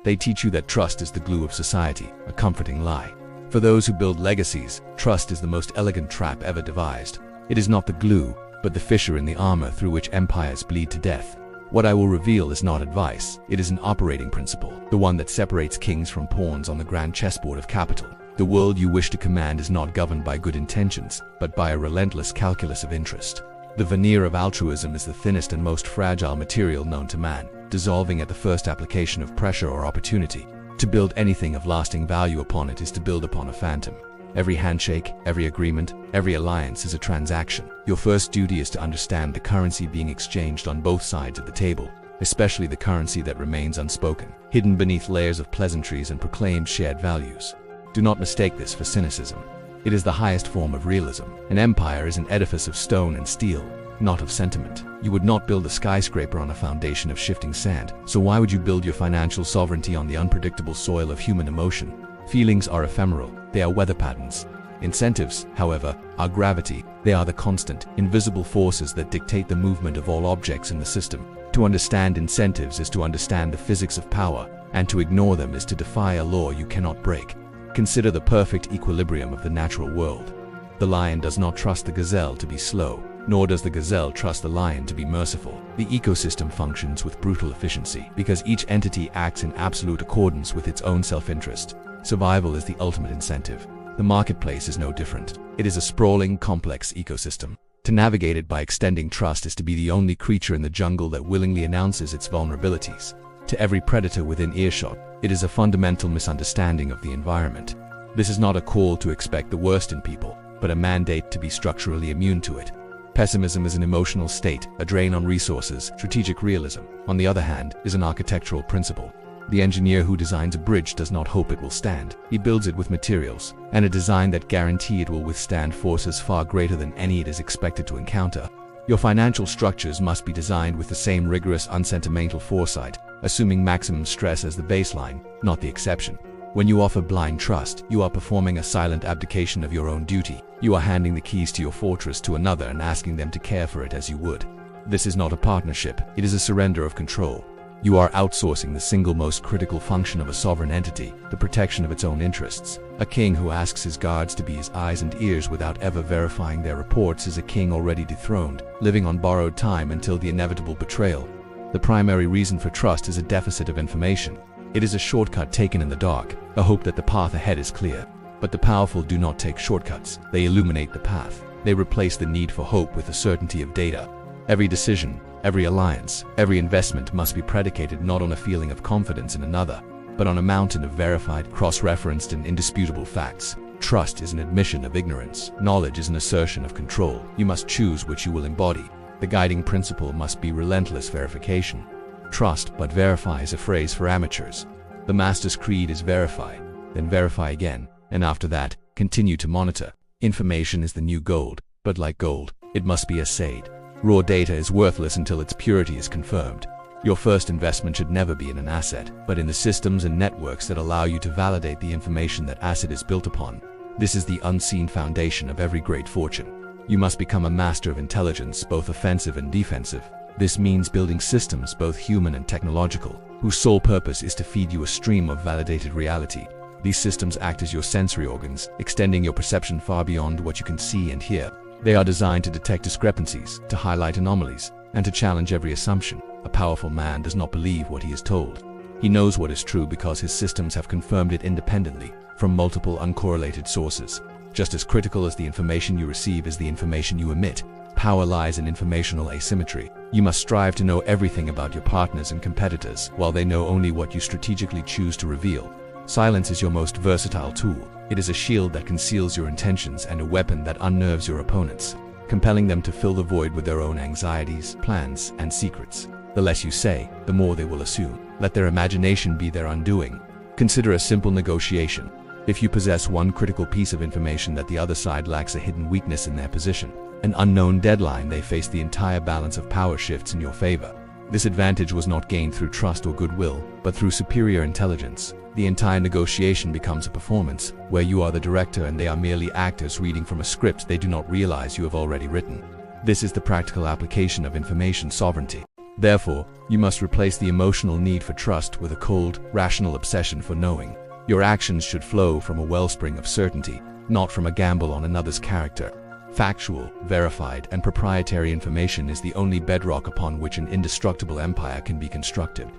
They teach you that trust is the glue of society, a comforting lie. For those who build legacies, trust is the most elegant trap ever devised. It is not the glue, but the fissure in the armor through which empires bleed to death. What I will reveal is not advice, it is an operating principle, the one that separates kings from pawns on the grand chessboard of capital. The world you wish to command is not governed by good intentions, but by a relentless calculus of interest. The veneer of altruism is the thinnest and most fragile material known to man, dissolving at the first application of pressure or opportunity. To build anything of lasting value upon it is to build upon a phantom. Every handshake, every agreement, every alliance is a transaction. Your first duty is to understand the currency being exchanged on both sides of the table, especially the currency that remains unspoken, hidden beneath layers of pleasantries and proclaimed shared values. Do not mistake this for cynicism. It is the highest form of realism. An empire is an edifice of stone and steel, not of sentiment. You would not build a skyscraper on a foundation of shifting sand, so why would you build your financial sovereignty on the unpredictable soil of human emotion? Feelings are ephemeral, they are weather patterns. Incentives, however, are gravity. They are the constant, invisible forces that dictate the movement of all objects in the system. To understand incentives is to understand the physics of power, and to ignore them is to defy a law you cannot break. Consider the perfect equilibrium of the natural world. The lion does not trust the gazelle to be slow, nor does the gazelle trust the lion to be merciful. The ecosystem functions with brutal efficiency because each entity acts in absolute accordance with its own self-interest. Survival is the ultimate incentive. The marketplace is no different. It is a sprawling, complex ecosystem. To navigate it by extending trust is to be the only creature in the jungle that willingly announces its vulnerabilities. To every predator within earshot, it is a fundamental misunderstanding of the environment. This is not a call to expect the worst in people, but a mandate to be structurally immune to it. Pessimism is an emotional state, a drain on resources. Strategic realism, on the other hand, is an architectural principle. The engineer who designs a bridge does not hope it will stand. He builds it with materials, and a design that guarantees it will withstand forces far greater than any it is expected to encounter. Your financial structures must be designed with the same rigorous, unsentimental foresight, assuming maximum stress as the baseline, not the exception. When you offer blind trust, you are performing a silent abdication of your own duty. You are handing the keys to your fortress to another and asking them to care for it as you would. This is not a partnership, it is a surrender of control. You are outsourcing the single most critical function of a sovereign entity, the protection of its own interests. A king who asks his guards to be his eyes and ears without ever verifying their reports is a king already dethroned, living on borrowed time until the inevitable betrayal. The primary reason for trust is a deficit of information. It is a shortcut taken in the dark, a hope that the path ahead is clear. But the powerful do not take shortcuts, they illuminate the path. They replace the need for hope with the certainty of data. Every decision, every alliance, every investment must be predicated not on a feeling of confidence in another, but on a mountain of verified, cross-referenced and indisputable facts. Trust is an admission of ignorance. Knowledge is an assertion of control. You must choose which you will embody. The guiding principle must be relentless verification. Trust but verify is a phrase for amateurs. The master's creed is verify, then verify again, and after that, continue to monitor. Information is the new gold, but like gold, it must be assayed. Raw data is worthless until its purity is confirmed. Your first investment should never be in an asset, but in the systems and networks that allow you to validate the information that asset is built upon. This is the unseen foundation of every great fortune. You must become a master of intelligence, both offensive and defensive. This means building systems, both human and technological, whose sole purpose is to feed you a stream of validated reality. These systems act as your sensory organs, extending your perception far beyond what you can see and hear. They are designed to detect discrepancies, to highlight anomalies, and to challenge every assumption. A powerful man does not believe what he is told. He knows what is true because his systems have confirmed it independently, from multiple uncorrelated sources. Just as critical as the information you receive is the information you emit. Power lies in informational asymmetry. You must strive to know everything about your partners and competitors, while they know only what you strategically choose to reveal. Silence is your most versatile tool. It is a shield that conceals your intentions and a weapon that unnerves your opponents, compelling them to fill the void with their own anxieties, plans, and secrets. The less you say, the more they will assume. Let their imagination be their undoing. Consider a simple negotiation. If you possess one critical piece of information that the other side lacks, a hidden weakness in their position, an unknown deadline, they face, the entire balance of power shifts in your favor. This advantage was not gained through trust or goodwill, but through superior intelligence. The entire negotiation becomes a performance, where you are the director and they are merely actors reading from a script they do not realize you have already written. This is the practical application of information sovereignty. Therefore, you must replace the emotional need for trust with a cold, rational obsession for knowing. Your actions should flow from a wellspring of certainty, not from a gamble on another's character. Factual, verified, and proprietary information is the only bedrock upon which an indestructible empire can be constructed.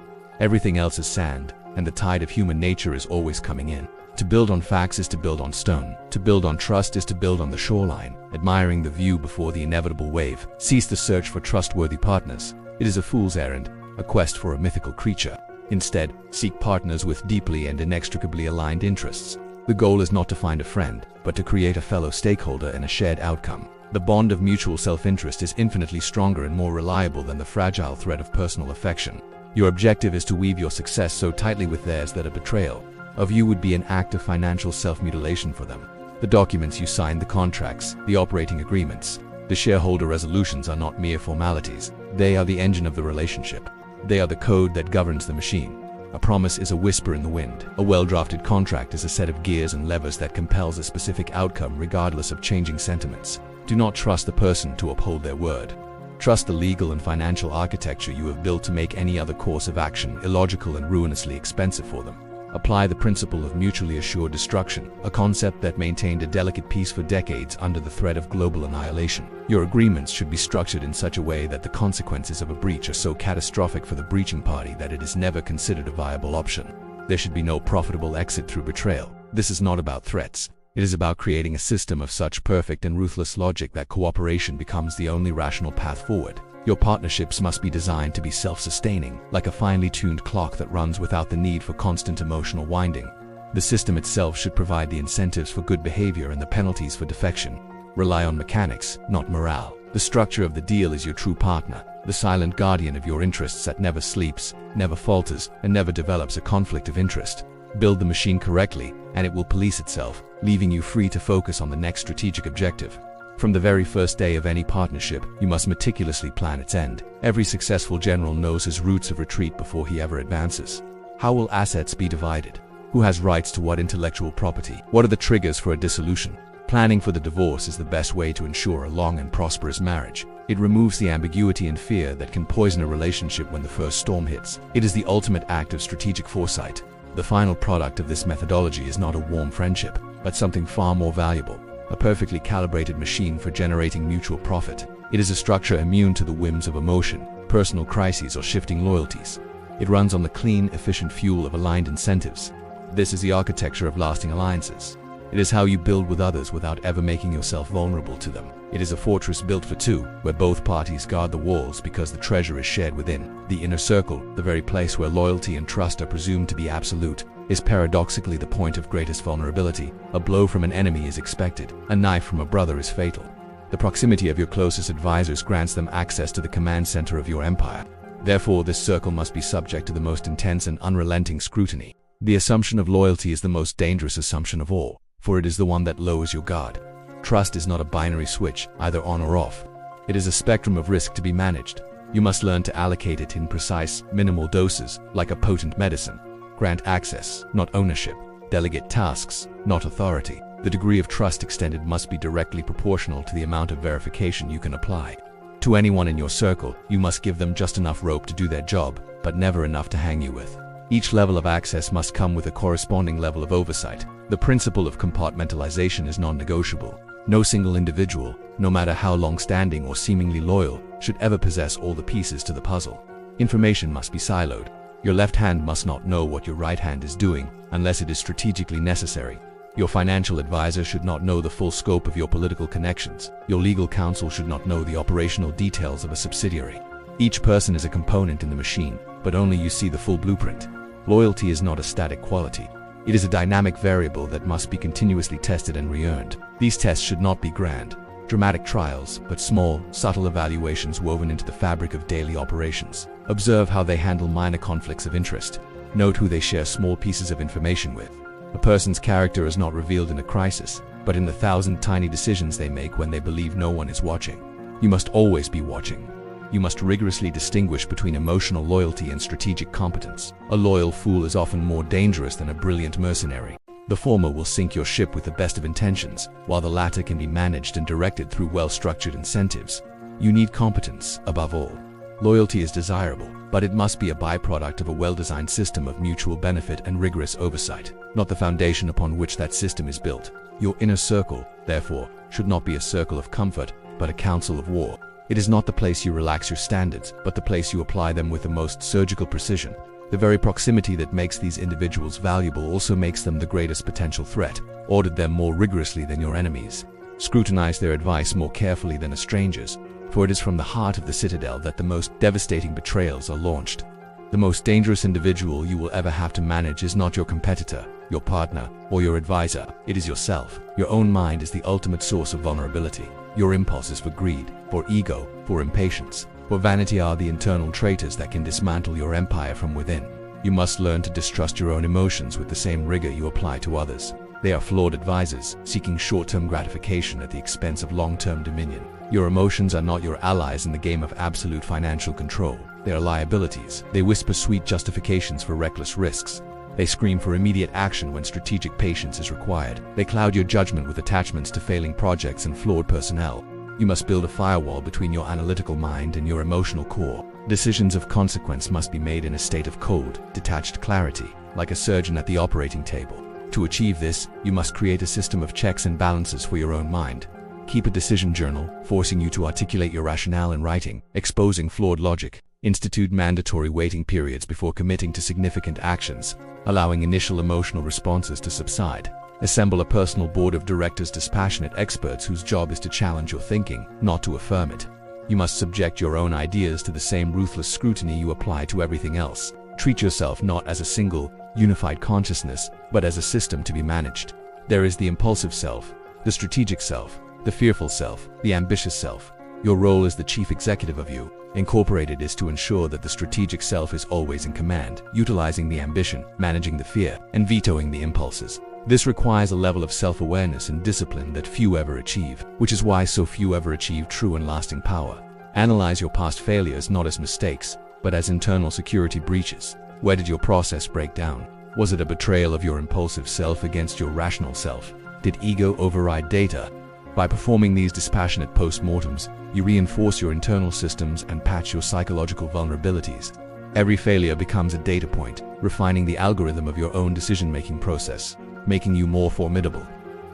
Everything else is sand, and the tide of human nature is always coming in. To build on facts is to build on stone. To build on trust is to build on the shoreline, admiring the view before the inevitable wave. Cease the search for trustworthy partners. It is a fool's errand, a quest for a mythical creature. Instead, seek partners with deeply and inextricably aligned interests. The goal is not to find a friend, but to create a fellow stakeholder in a shared outcome. The bond of mutual self-interest is infinitely stronger and more reliable than the fragile thread of personal affection. Your objective is to weave your success so tightly with theirs that a betrayal of you would be an act of financial self-mutilation for them. The documents you sign, the contracts, the operating agreements, the shareholder resolutions are not mere formalities. They are the engine of the relationship. They are the code that governs the machine. A promise is a whisper in the wind. A well-drafted contract is a set of gears and levers that compels a specific outcome regardless of changing sentiments. Do not trust the person to uphold their word. Trust the legal and financial architecture you have built to make any other course of action illogical and ruinously expensive for them. Apply the principle of mutually assured destruction, a concept that maintained a delicate peace for decades under the threat of global annihilation. Your agreements should be structured in such a way that the consequences of a breach are so catastrophic for the breaching party that it is never considered a viable option. There should be no profitable exit through betrayal. This is not about threats. It is about creating a system of such perfect and ruthless logic that cooperation becomes the only rational path forward. Your partnerships must be designed to be self-sustaining, like a finely tuned clock that runs without the need for constant emotional winding. The system itself should provide the incentives for good behavior and the penalties for defection. Rely on mechanics, not morale. The structure of the deal is your true partner, the silent guardian of your interests that never sleeps, never falters, and never develops a conflict of interest. Build the machine correctly, and it will police itself, leaving you free to focus on the next strategic objective. From the very first day of any partnership, you must meticulously plan its end. Every successful general knows his routes of retreat before he ever advances. How will assets be divided? Who has rights to what intellectual property? What are the triggers for a dissolution? Planning for the divorce is the best way to ensure a long and prosperous marriage. It removes the ambiguity and fear that can poison a relationship when the first storm hits. It is the ultimate act of strategic foresight. The final product of this methodology is not a warm friendship, but something far more valuable. A perfectly calibrated machine for generating mutual profit. It is a structure immune to the whims of emotion, personal crises, or shifting loyalties. It runs on the clean, efficient fuel of aligned incentives. This is the architecture of lasting alliances. It is how you build with others without ever making yourself vulnerable to them. It is a fortress built for two, where both parties guard the walls because the treasure is shared within. The inner circle, the very place where loyalty and trust are presumed to be absolute, is paradoxically the point of greatest vulnerability. A blow from an enemy is expected. A knife from a brother is fatal. The proximity of your closest advisors grants them access to the command center of your empire. Therefore, this circle must be subject to the most intense and unrelenting scrutiny. The assumption of loyalty is the most dangerous assumption of all, for it is the one that lowers your guard. Trust is not a binary switch, either on or off. It is a spectrum of risk to be managed. You must learn to allocate it in precise, minimal doses, like a potent medicine. Grant access, not ownership. Delegate tasks, not authority. The degree of trust extended must be directly proportional to the amount of verification you can apply. To anyone in your circle, you must give them just enough rope to do their job, but never enough to hang you with. Each level of access must come with a corresponding level of oversight. The principle of compartmentalization is non-negotiable. No single individual, no matter how long-standing or seemingly loyal, should ever possess all the pieces to the puzzle. Information must be siloed. Your left hand must not know what your right hand is doing unless it is strategically necessary. Your financial advisor should not know the full scope of your political connections. Your legal counsel should not know the operational details of a subsidiary. Each person is a component in the machine, but only you see the full blueprint. Loyalty is not a static quality. It is a dynamic variable that must be continuously tested and re-earned. These tests should not be grand, dramatic trials, but small, subtle evaluations woven into the fabric of daily operations. Observe how they handle minor conflicts of interest. Note who they share small pieces of information with. A person's character is not revealed in a crisis, but in the 1,000 tiny decisions they make when they believe no one is watching. You must always be watching. You must rigorously distinguish between emotional loyalty and strategic competence. A loyal fool is often more dangerous than a brilliant mercenary. The former will sink your ship with the best of intentions, while the latter can be managed and directed through well-structured incentives. You need competence, above all. Loyalty is desirable, but it must be a byproduct of a well-designed system of mutual benefit and rigorous oversight, not the foundation upon which that system is built. Your inner circle, therefore, should not be a circle of comfort, but a council of war. It is not the place you relax your standards, but the place you apply them with the most surgical precision. The very proximity that makes these individuals valuable also makes them the greatest potential threat. Audit them more rigorously than your enemies. Scrutinize their advice more carefully than a stranger's, for it is from the heart of the citadel that the most devastating betrayals are launched. The most dangerous individual you will ever have to manage is not your competitor, your partner, or your advisor. It is yourself. Your own mind is the ultimate source of vulnerability. Your impulses for greed, for ego, for impatience, for vanity are the internal traitors that can dismantle your empire from within. You must learn to distrust your own emotions with the same rigor you apply to others. They are flawed advisors, seeking short-term gratification at the expense of long-term dominion. Your emotions are not your allies in the game of absolute financial control. They are liabilities. They whisper sweet justifications for reckless risks. They scream for immediate action when strategic patience is required. They cloud your judgment with attachments to failing projects and flawed personnel. You must build a firewall between your analytical mind and your emotional core. Decisions of consequence must be made in a state of cold, detached clarity, like a surgeon at the operating table. To achieve this, you must create a system of checks and balances for your own mind. Keep a decision journal, forcing you to articulate your rationale in writing, exposing flawed logic. Institute mandatory waiting periods before committing to significant actions, allowing initial emotional responses to subside. Assemble a personal board of directors, dispassionate experts whose job is to challenge your thinking, not to affirm it. You must subject your own ideas to the same ruthless scrutiny you apply to everything else. Treat yourself not as a single, unified consciousness, but as a system to be managed. There is the impulsive self, the strategic self, the fearful self, the ambitious self. Your role as the chief executive of you, Incorporated, is to ensure that the strategic self is always in command, utilizing the ambition, managing the fear, and vetoing the impulses. This requires a level of self-awareness and discipline that few ever achieve, which is why so few ever achieve true and lasting power. Analyze your past failures not as mistakes, but as internal security breaches. Where did your process break down? Was it a betrayal of your impulsive self against your rational self? Did ego override data? By performing these dispassionate post-mortems, you reinforce your internal systems and patch your psychological vulnerabilities. Every failure becomes a data point, refining the algorithm of your own decision-making process, making you more formidable.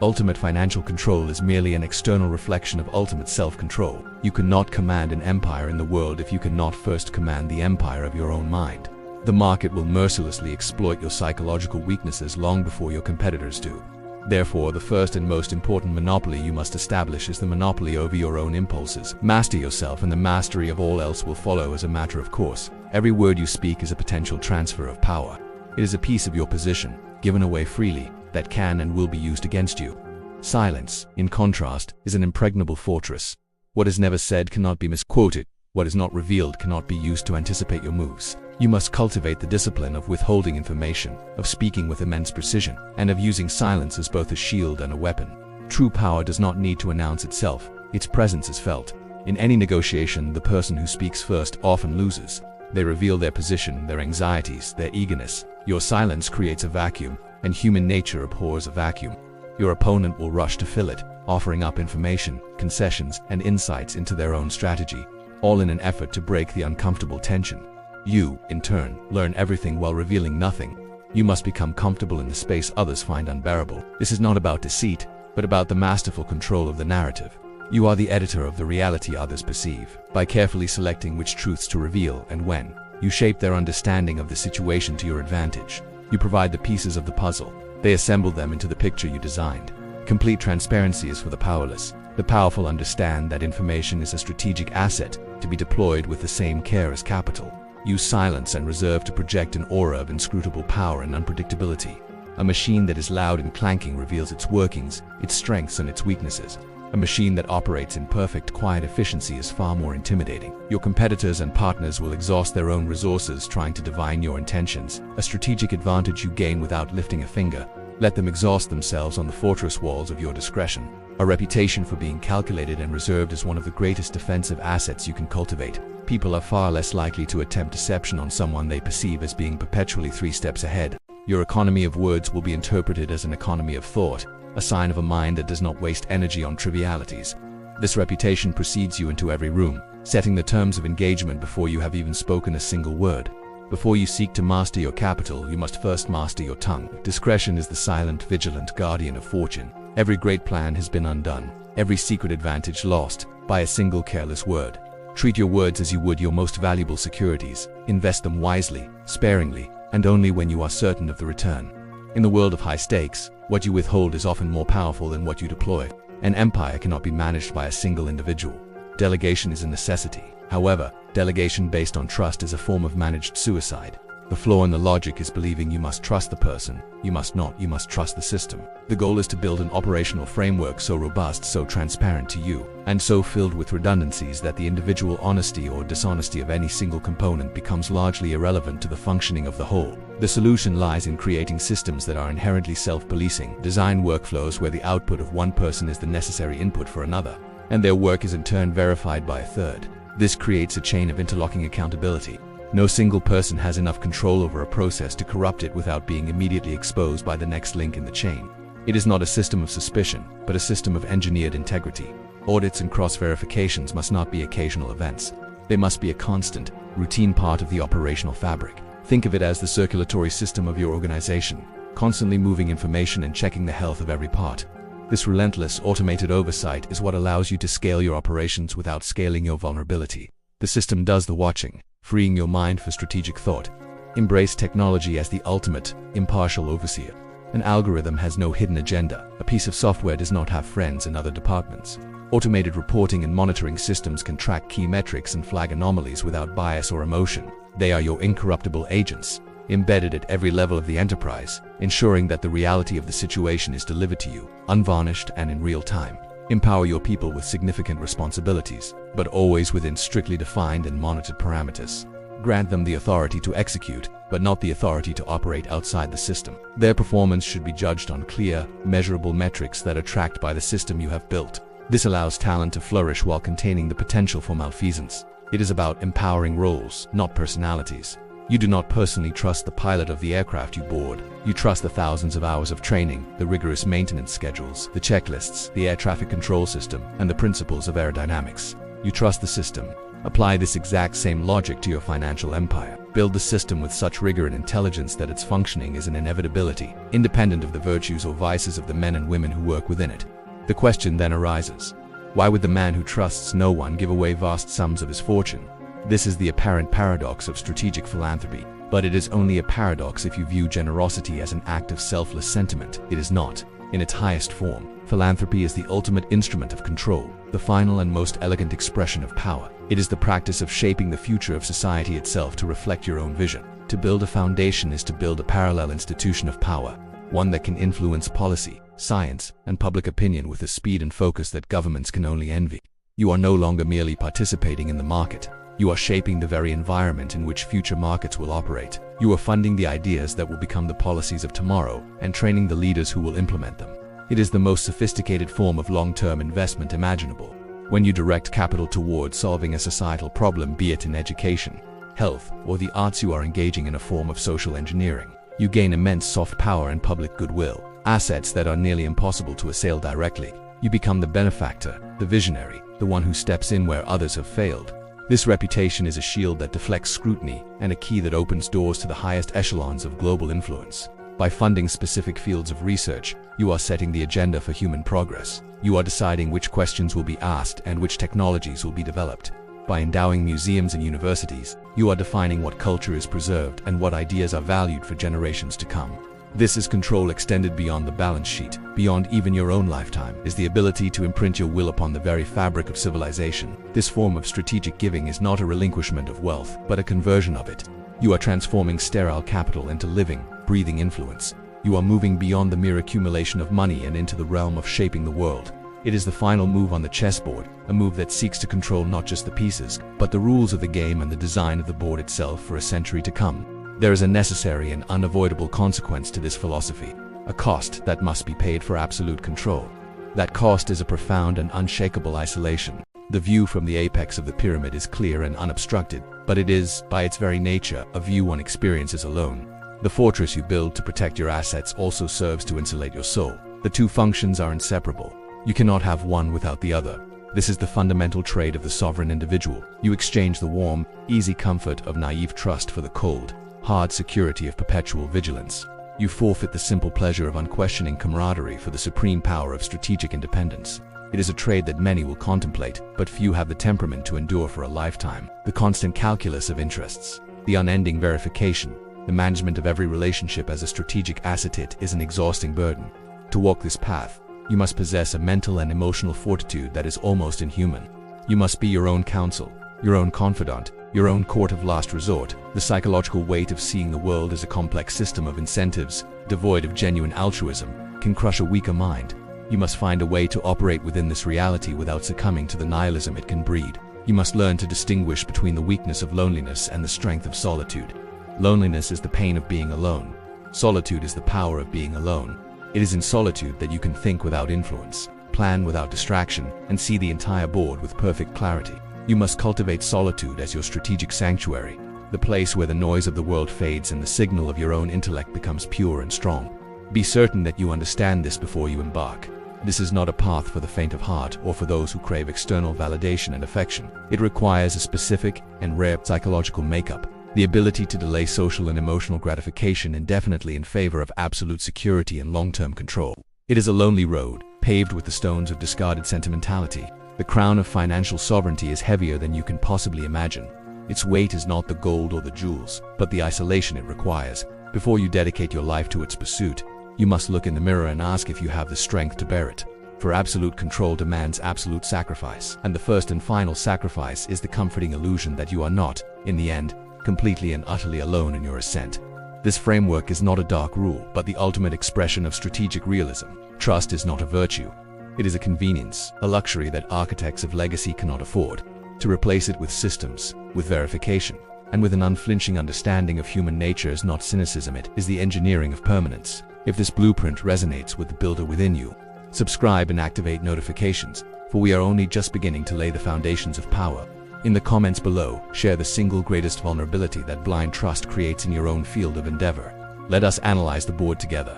Ultimate financial control is merely an external reflection of ultimate self-control. You cannot command an empire in the world if you cannot first command the empire of your own mind. The market will mercilessly exploit your psychological weaknesses long before your competitors do. Therefore, the first and most important monopoly you must establish is the monopoly over your own impulses. Master yourself, and the mastery of all else will follow as a matter of course. Every word you speak is a potential transfer of power. It is a piece of your position, given away freely, that can and will be used against you. Silence, in contrast, is an impregnable fortress. What is never said cannot be misquoted. What is not revealed cannot be used to anticipate your moves. You must cultivate the discipline of withholding information, of speaking with immense precision, and of using silence as both a shield and a weapon. True power does not need to announce itself. Its presence is felt. In any negotiation, the person who speaks first often loses. They reveal their position, their anxieties, their eagerness. Your silence creates a vacuum, and human nature abhors a vacuum. Your opponent will rush to fill it, offering up information, concessions, and insights into their own strategy, all in an effort to break the uncomfortable tension. You, in turn, learn everything while revealing nothing. You must become comfortable in the space others find unbearable. This is not about deceit, but about the masterful control of the narrative. You are the editor of the reality others perceive. By carefully selecting which truths to reveal and when, you shape their understanding of the situation to your advantage. You provide the pieces of the puzzle. They assemble them into the picture you designed. Complete transparency is for the powerless. The powerful understand that information is a strategic asset to be deployed with the same care as capital. Use silence and reserve to project an aura of inscrutable power and unpredictability. A machine that is loud and clanking reveals its workings, its strengths and its weaknesses. A machine that operates in perfect, quiet efficiency is far more intimidating. Your competitors and partners will exhaust their own resources trying to divine your intentions, a strategic advantage you gain without lifting a finger. Let them exhaust themselves on the fortress walls of your discretion. A reputation for being calculated and reserved is one of the greatest defensive assets you can cultivate. People are far less likely to attempt deception on someone they perceive as being perpetually 3 steps ahead. Your economy of words will be interpreted as an economy of thought, a sign of a mind that does not waste energy on trivialities. This reputation precedes you into every room, setting the terms of engagement before you have even spoken a single word. Before you seek to master your capital, you must first master your tongue. Discretion is the silent, vigilant guardian of fortune. Every great plan has been undone, every secret advantage lost, by a single careless word. Treat your words as you would your most valuable securities. Invest them wisely, sparingly, and only when you are certain of the return. In the world of high stakes, what you withhold is often more powerful than what you deploy. An empire cannot be managed by a single individual. Delegation is a necessity. However, delegation based on trust is a form of managed suicide. The flaw in the logic is believing you must trust the person. You must not, you must trust the system. The goal is to build an operational framework so robust, so transparent to you, and so filled with redundancies that the individual honesty or dishonesty of any single component becomes largely irrelevant to the functioning of the whole. The solution lies in creating systems that are inherently self-policing. Design workflows where the output of one person is the necessary input for another, and their work is in turn verified by a third. This creates a chain of interlocking accountability. No single person has enough control over a process to corrupt it without being immediately exposed by the next link in the chain. It is not a system of suspicion, but a system of engineered integrity. Audits and cross-verifications must not be occasional events. They must be a constant, routine part of the operational fabric. Think of it as the circulatory system of your organization, constantly moving information and checking the health of every part. This relentless, automated oversight is what allows you to scale your operations without scaling your vulnerability. The system does the watching, freeing your mind for strategic thought. Embrace technology as the ultimate, impartial overseer. An algorithm has no hidden agenda. A piece of software does not have friends in other departments. Automated reporting and monitoring systems can track key metrics and flag anomalies without bias or emotion. They are your incorruptible agents, embedded at every level of the enterprise, ensuring that the reality of the situation is delivered to you, unvarnished and in real time. Empower your people with significant responsibilities, but always within strictly defined and monitored parameters. Grant them the authority to execute, but not the authority to operate outside the system. Their performance should be judged on clear, measurable metrics that are tracked by the system you have built. This allows talent to flourish while containing the potential for malfeasance. It is about empowering roles, not personalities. You do not personally trust the pilot of the aircraft you board. You trust the thousands of hours of training, the rigorous maintenance schedules, the checklists, the air traffic control system, and the principles of aerodynamics. You trust the system. Apply this exact same logic to your financial empire. Build the system with such rigor and intelligence that its functioning is an inevitability, independent of the virtues or vices of the men and women who work within it. The question then arises, why would the man who trusts no one give away vast sums of his fortune? This is the apparent paradox of strategic philanthropy, but it is only a paradox if you view generosity as an act of selfless sentiment. It is not. In its highest form, philanthropy is the ultimate instrument of control, the final and most elegant expression of power. It is the practice of shaping the future of society itself to reflect your own vision. To build a foundation is to build a parallel institution of power, one that can influence policy, science, and public opinion with a speed and focus that governments can only envy. You are no longer merely participating in the market. You are shaping the very environment in which future markets will operate. You are funding the ideas that will become the policies of tomorrow and training the leaders who will implement them. It is the most sophisticated form of long-term investment imaginable. When you direct capital towards solving a societal problem, be it in education, health, or the arts, you are engaging in a form of social engineering. You gain immense soft power and public goodwill, assets that are nearly impossible to assail directly. You become the benefactor, the visionary, the one who steps in where others have failed. This reputation is a shield that deflects scrutiny and a key that opens doors to the highest echelons of global influence. By funding specific fields of research, you are setting the agenda for human progress. You are deciding which questions will be asked and which technologies will be developed. By endowing museums and universities, you are defining what culture is preserved and what ideas are valued for generations to come. This is control extended beyond the balance sheet, beyond even your own lifetime, is the ability to imprint your will upon the very fabric of civilization. This form of strategic giving is not a relinquishment of wealth, but a conversion of it. You are transforming sterile capital into living, breathing influence. You are moving beyond the mere accumulation of money and into the realm of shaping the world. It is the final move on the chessboard, a move that seeks to control not just the pieces, but the rules of the game and the design of the board itself for a century to come. There is a necessary and unavoidable consequence to this philosophy, a cost that must be paid for absolute control. That cost is a profound and unshakable isolation. The view from the apex of the pyramid is clear and unobstructed, but it is, by its very nature, a view one experiences alone. The fortress you build to protect your assets also serves to insulate your soul. The two functions are inseparable. You cannot have one without the other. This is the fundamental trait of the sovereign individual. You exchange the warm, easy comfort of naive trust for the cold, hard security of perpetual vigilance. You forfeit the simple pleasure of unquestioning camaraderie for the supreme power of strategic independence. It is a trade that many will contemplate, but few have the temperament to endure for a lifetime. The constant calculus of interests, the unending verification, the management of every relationship as a strategic asset is an exhausting burden. To walk this path, you must possess a mental and emotional fortitude that is almost inhuman. You must be your own counsel, your own confidant, your own court of last resort. The psychological weight of seeing the world as a complex system of incentives, devoid of genuine altruism, can crush a weaker mind. You must find a way to operate within this reality without succumbing to the nihilism it can breed. You must learn to distinguish between the weakness of loneliness and the strength of solitude. Loneliness is the pain of being alone. Solitude is the power of being alone. It is in solitude that you can think without influence, plan without distraction, and see the entire board with perfect clarity. You must cultivate solitude as your strategic sanctuary, the place where the noise of the world fades and the signal of your own intellect becomes pure and strong. Be certain that you understand this before you embark. This is not a path for the faint of heart or for those who crave external validation and affection. It requires a specific and rare psychological makeup, the ability to delay social and emotional gratification indefinitely in favor of absolute security and long-term control. It is a lonely road, paved with the stones of discarded sentimentality. The crown of financial sovereignty is heavier than you can possibly imagine. Its weight is not the gold or the jewels, but the isolation it requires. Before you dedicate your life to its pursuit, you must look in the mirror and ask if you have the strength to bear it. For absolute control demands absolute sacrifice, and the first and final sacrifice is the comforting illusion that you are not, in the end, completely and utterly alone in your ascent. This framework is not a dark rule, but the ultimate expression of strategic realism. Trust is not a virtue. It is a convenience, a luxury that architects of legacy cannot afford. To replace it with systems, with verification, and with an unflinching understanding of human nature is not cynicism, it is the engineering of permanence. If this blueprint resonates with the builder within you, subscribe and activate notifications, for we are only just beginning to lay the foundations of power. In the comments below, share the single greatest vulnerability that blind trust creates in your own field of endeavor. Let us analyze the board together.